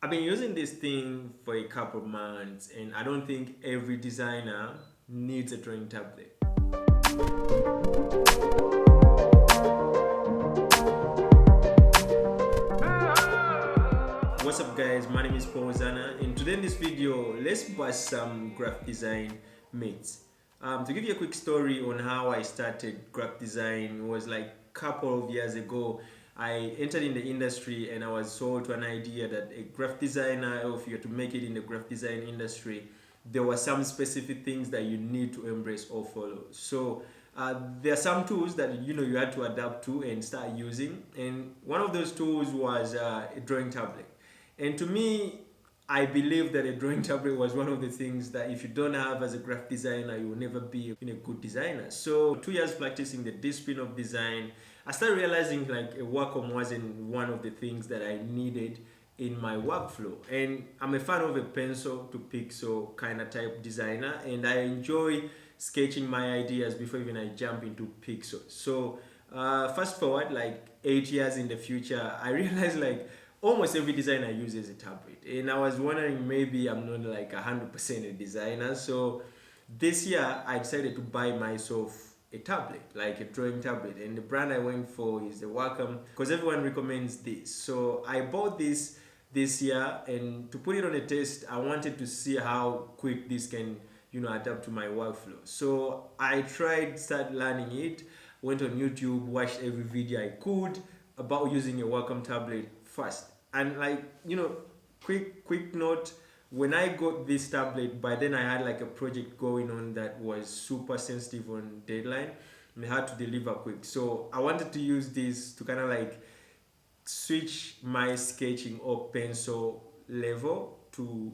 I've been using this thing for a couple of months, and I don't think every designer needs a drawing tablet. What's up, guys? My name is Zana, and today in this video, let's bust some graphic design myths. To give you a quick story on how I started graphic design, it was like a couple of years ago. I entered in the industry and I was sold to an idea that a graphic designer, or if you're to make it in the graphic design industry, there were some specific things that you need to embrace or follow. So there are some tools that you had to adapt to and start using, and one of those tools was a drawing tablet. And to me, I believe that a drawing tablet was one of the things that if you don't have as a graphic designer, you will never be a good designer. So 2 years practicing the discipline of design, I started realizing like a Wacom wasn't one of the things that I needed in my workflow. And I'm a fan of a pencil to pixel kind of type designer, and I enjoy sketching my ideas before even I jump into pixels. So fast forward like 8 years in the future, I realized like almost every design I use is a tablet, and I was wondering maybe I'm not like 100% a designer. So this year I decided to buy myself a tablet, like a drawing tablet, and the brand I went for is the Wacom because everyone recommends this. So I bought this year, and to put it on a test, I wanted to see how quick this can adapt to my workflow. So I tried, start learning it, went on YouTube, watched every video I could about using a Wacom tablet first. And like, quick note, when I got this tablet, by then I had like a project going on that was super sensitive on deadline, and I had to deliver quick. So I wanted to use this to kind of like switch my sketching or pencil level to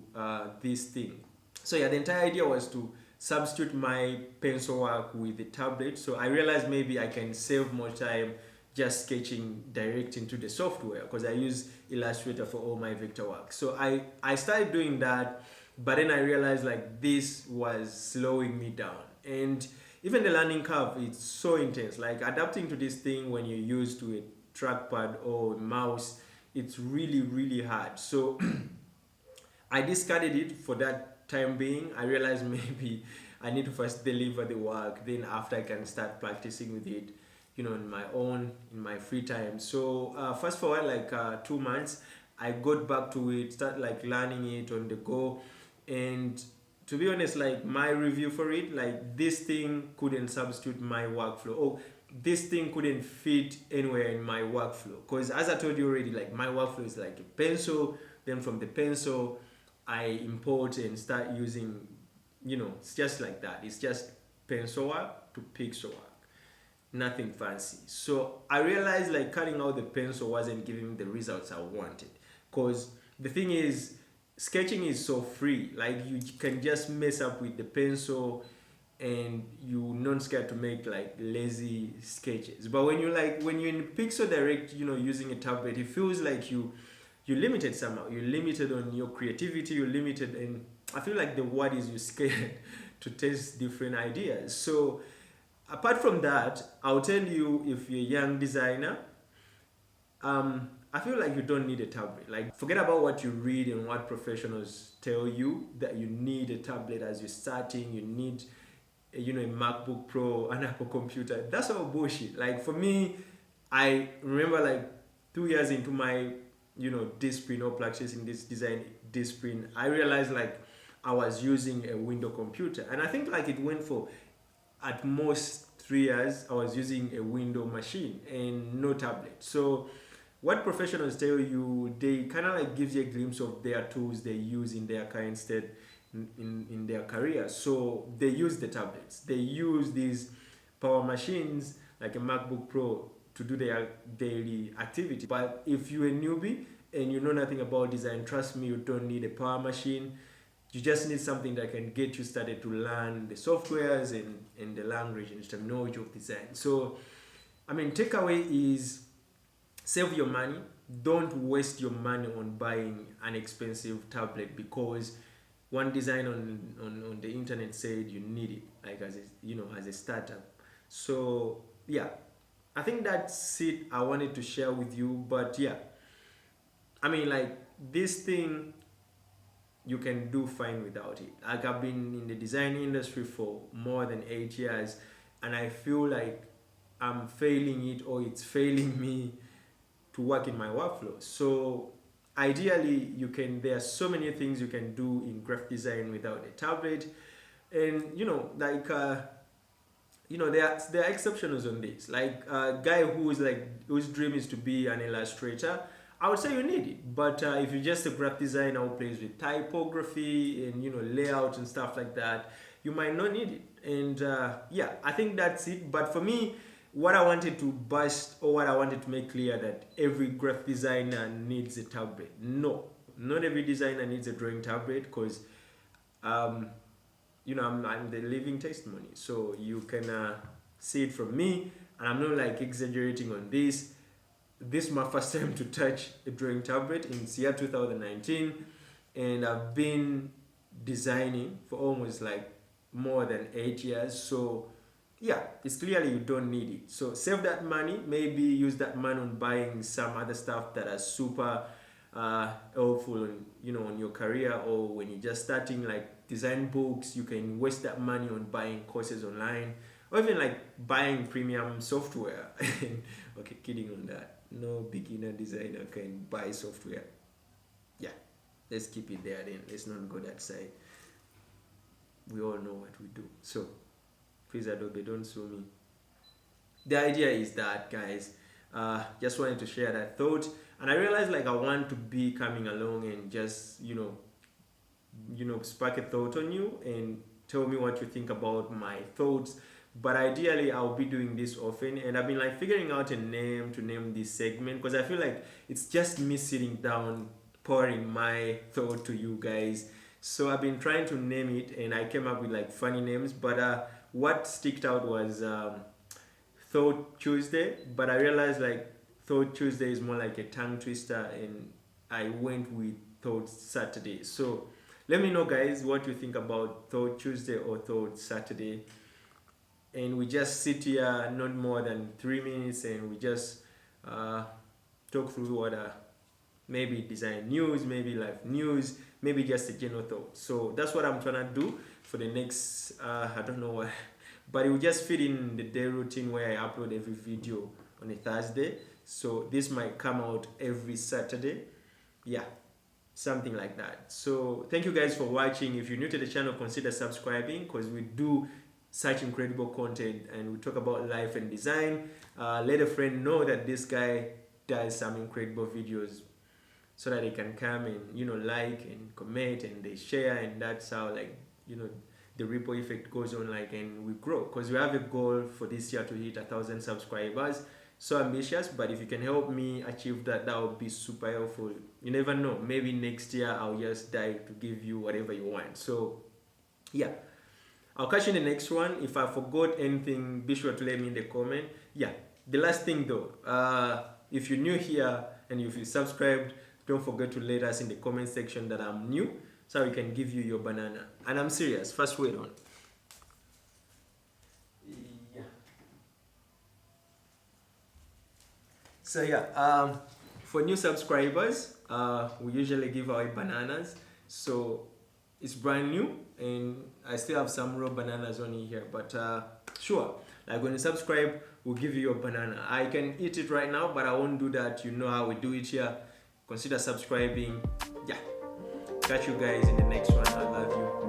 this thing. So yeah, the entire idea was to substitute my pencil work with the tablet. So I realized maybe I can save more time just sketching direct into the software because I use Illustrator for all my vector work. So I started doing that, but then I realized like this was slowing me down. And even the learning curve, it's so intense. Like adapting to this thing when you're used to a trackpad or a mouse, it's really, really hard. So I discarded it for that time being. I realized maybe I need to first deliver the work, then after I can start practicing with it, in my own, in my free time. So fast forward like 2 months, I got back to it, start like learning it on the go. And to be honest, like my review for it, like this thing couldn't substitute my workflow. Oh, this thing couldn't fit anywhere in my workflow. Because as I told you already, like my workflow is like a pencil, then from the pencil, I import and start using, it's just like that. It's just pencil work to pixel work, nothing fancy. So I realized like cutting out the pencil wasn't giving me the results I wanted. Because the thing is, sketching is so free. Like you can just mess up with the pencil and you're not scared to make like lazy sketches. But when you're in pixel direct, using a tablet, it feels like you're limited somehow. You're limited on your creativity, you're limited, and I feel like the word is you're scared to test different ideas. So apart from that, I'll tell you, if you're a young designer, I feel like you don't need a tablet. Like forget about what you read and what professionals tell you that you need a tablet as you're starting. You need a MacBook Pro, an Apple computer. That's all bullshit. Like for me, I remember like 2 years into my discipline or practicing this design discipline, I realized like I was using a window computer, and I think like it went for at most 3 years I was using a window machine and no tablet. So what professionals tell you, they kind of like gives you a glimpse of their tools they use in their current state in their career. So they use the tablets, they use these power machines like a MacBook Pro to do their daily activity. But if you're a newbie and you know nothing about design, trust me, you don't need a power machine. You just need something that can get you started to learn the softwares and the language and terminology of design. So, I mean, takeaway is save your money. Don't waste your money on buying an expensive tablet because one design on the internet said you need it, like as a startup. So, yeah, I think that's it I wanted to share with you. But yeah, I mean, like, this thing you can do fine without it. Like, I've been in the design industry for more than 8 years, and I feel like I'm failing it, or it's failing me to work in my workflow. So ideally, there are so many things you can do in graphic design without a tablet. And there are exceptions on this. Like a guy whose dream is to be an illustrator, I would say you need it. But if you're just a graphic designer who plays with typography and layout and stuff like that, you might not need it. And I think that's it. But for me, what I wanted to bust, or what I wanted to make clear, that every graphic designer needs a tablet. No, not every designer needs a drawing tablet, because I'm the living testimony. So you can see it from me, and I'm not like exaggerating on this. This is my first time to touch a drawing tablet in year 2019, and I've been designing for almost like more than 8 years. So yeah, it's clearly you don't need it. So save that money, maybe use that money on buying some other stuff that are super helpful on your career, or when you're just starting, like design books. You can waste that money on buying courses online, or even like buying premium software. Okay, kidding on that. No beginner designer can buy software. Yeah, let's keep it there then. Let's not go that side. We all know what we do. So please, Adobe, don't sue me. The idea is that, guys, just wanted to share that thought, and I realized like I want to be coming along and just spark a thought on you and tell me what you think about my thoughts. But ideally, I'll be doing this often, and I've been like figuring out a name to name this segment, because I feel like it's just me sitting down pouring my thought to you guys. So I've been trying to name it, and I came up with like funny names, but what sticked out was Thought Tuesday. But I realized like Thought Tuesday is more like a tongue twister, and I went with Thought Saturday. So let me know, guys, what you think about Thought Tuesday or Thought Saturday. And we just sit here not more than 3 minutes, and we just talk through what maybe design news, maybe life news, maybe just a general thought. So that's what I'm trying to do for the next I don't know what, but it will just fit in the day routine where I upload every video on a Thursday. So this might come out every Saturday. Yeah, something like that. So thank you guys for watching. If you're new to the channel, consider subscribing, because we do such incredible content, and we talk about life and design. Let a friend know that this guy does some incredible videos, so that they can come and like and comment and they share, and that's how the ripple effect goes on, and we grow, because we have a goal for this year to hit 1,000 subscribers. So ambitious, but if you can help me achieve that, that would be super helpful. You never know, maybe next year I'll just die to give you whatever you want. So yeah, I'll catch you in the next one. If I forgot anything, be sure to let me in the comment. Yeah, the last thing though, if you're new here and if you subscribed, don't forget to let us in the comment section that I'm new, so we can give you your banana. And I'm serious. First, wait on. Yeah. So yeah, for new subscribers, we usually give away bananas. So it's brand new, and I still have some raw bananas on here. But sure, like when you subscribe, we'll give you your banana. I can eat it right now, but I won't do that. You know how we do it here. Consider subscribing. Yeah, catch you guys in the next one. I love you.